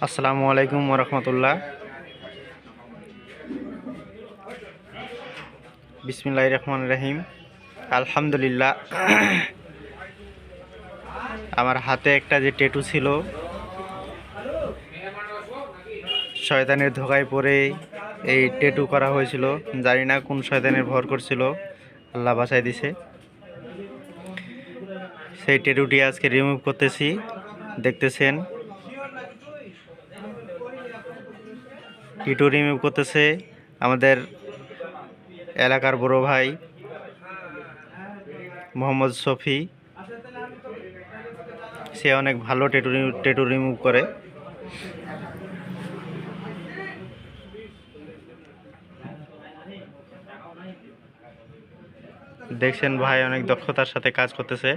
আসসালামু আলাইকুম ওরহমতুল্লাহ। বিসমিল্লাহির রহমানির রহিম। আলহামদুলিল্লাহ। আমার হাতে একটা যে ট্যাটু ছিল, শয়তানের ধোকায় পড়ে এই ট্যাটু করা হয়েছিল। জানি না কোন শয়তানের ভর করছিল, আল্লাহ বাঁচাই দিছে। সেই ট্যাটুটি আজকে রিমুভ করতেছি, দেখতেছেন। ট্যাটু রিমুভ করতেছে আমাদের এলাকার বড় ভাই মোহাম্মদ শফি। সে অনেক ভালো ট্যাটু রিমুভ করে। দেখছেন ভাই অনেক দক্ষতার সাথে কাজ করতেছে।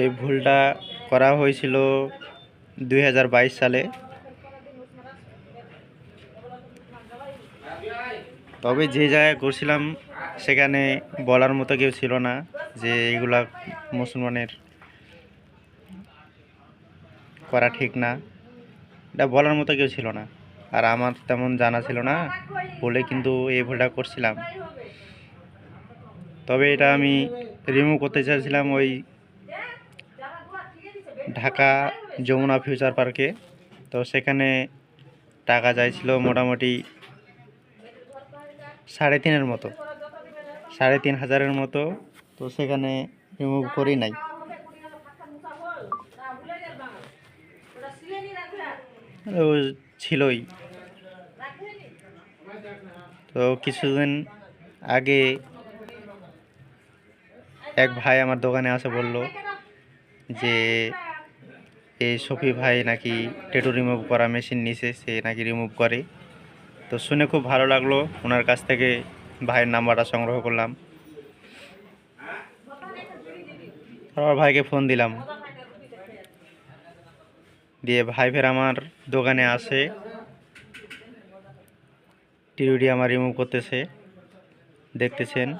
এই ভুলটা করা হয়েছিল 2022 সালে। তবে যে জায়গায় করছিলাম সেখানে বলার মতো কেউ ছিল না যে এগুলা মুসলমানের করা ঠিক না, এটা বলার মতো কেউ ছিল না। আর আমার তেমন জানা ছিল না বলে কিন্তু এই ভুলটা করছিলাম। তবে এটা আমি রিমুভ করতে চাইছিলাম ওই ঢাকা যমুনা ফিউচার পার্কে। তো সেখানে টাকা চাইছিল মোটামুটি 3.5 মতো, 3,500 মতো। তো সেখানে রিমুভ করি নাই। ও ছিলই। তো কিছুদিন আগে এক ভাই আমার দোকানে আসে বলল যে এই শফি ভাই নাকি ট্যাটু রিমুভ করা মেশিন নিছে, সে নাকি রিমুভ করে। তো শুনে খুব ভালো লাগলো, ওনার কাছ থেকে ভাইয়ের নাম্বারটা সংগ্রহ করলাম। তারপর ভাইকে ফোন দিলাম, দিয়ে ভাই ফের আমার দোকানে আসে, ট্যাটুটি আমার রিমুভ করতেছে, দেখতেছেন।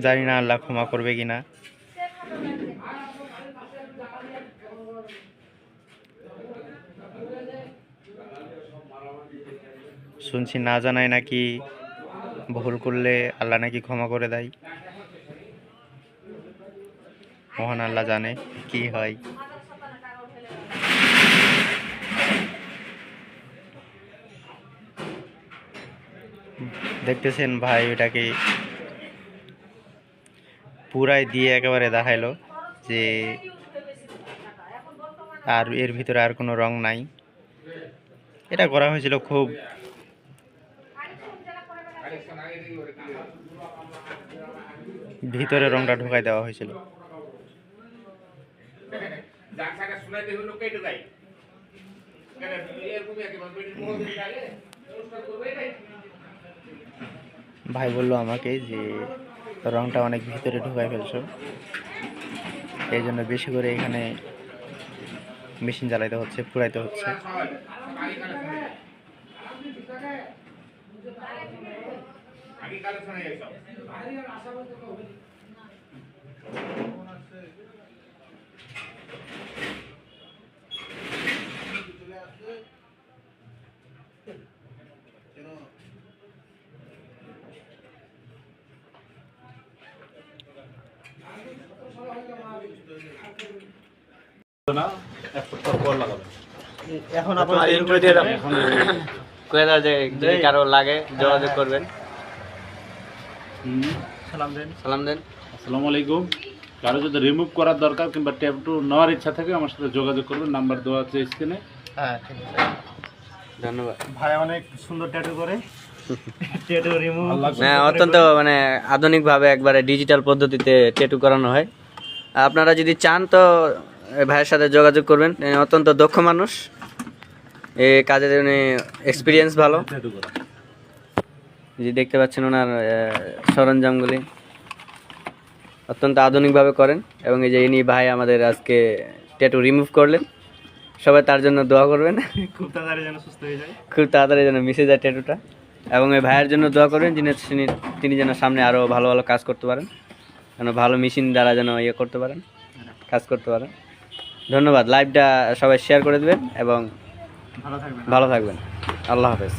জানি না আল্লাহ ক্ষমা করবে কিনা। শুনছি না জানাই নাকি ভুল করলে আল্লাহ নাকি ক্ষমা করে দেয়। মহান আল্লাহ জানে কি হয়। দেখতেছেন ভাই ওটাকে পুরাই দিয়ে একেবারে দেখাইলো যে আর এর ভিতরে আর কোনো রং নাই। এটা করা হয়েছিল খুব ভিতরে, রংটা ঢোকাই দেওয়া হয়েছিল। ভাই বললো আমাকে যে রংটা অনেক ভিতরে ঢোকাই ফেলছো, এই জন্য বেশি করে এখানে মেশিন জ্বালাইতে হচ্ছে, পুরাইতে হচ্ছে। না, এক সপ্তাহ পর লাগাবেন। এখন আপনার ইন্টারভিউ দিয়ে রাখুন। কয়ে দাও যে যদি কারো লাগে যোগাযোগ করবেন। সালাম দেন। সালাম দেন। আসসালামু আলাইকুম। কারো যদি রিমুভ করার দরকার কিংবা ট্যাটু নেওয়ার ইচ্ছা থাকে আমার সাথে যোগাযোগ করবেন, নাম্বার দেওয়া আছে স্ক্রিনে। হ্যাঁ ঠিক আছে। ধন্যবাদ। ভাই অনেক সুন্দর ট্যাটু করে। ট্যাটু রিমুভ হ্যাঁ, অত্যন্ত মানে আধুনিকভাবে একবারে ডিজিটাল পদ্ধতিতে ট্যাটু করানো হয়। আপনারা যদি চান তো এই ভাইয়ের সাথে যোগাযোগ করবেন। অত্যন্ত দক্ষ মানুষ, এই কাজের উনি এক্সপিরিয়েন্স ভালো। ট্যাটু করা যে দেখতে পাচ্ছেন ওনার সরঞ্জামগুলি অত্যন্ত আধুনিকভাবে করেন। এবং এই যে ইনি ভাই আমাদের আজকে ট্যাটু রিমুভ করলেন, সবাই তার জন্য দোয়া করবেন। খুব তাড়াতাড়ি যেন সুস্থ হয়ে যায়। খুব তাড়াতাড়ি যেন মিশে যায় ট্যাটুটা। এবং এই ভাইয়ের জন্য দোয়া করবেন তিনি যেন সামনে আরও ভালো ভালো কাজ করতে পারেন, যেন ভালো মেশিন দ্বারা যেন ইয়ে করতে পারেন, কাজ করতে পারেন। ধন্যবাদ। লাইভটা সবাই শেয়ার করে দেবেন এবং ভালো থাকবেন। ভালো থাকবেন। আল্লাহ হাফেজ।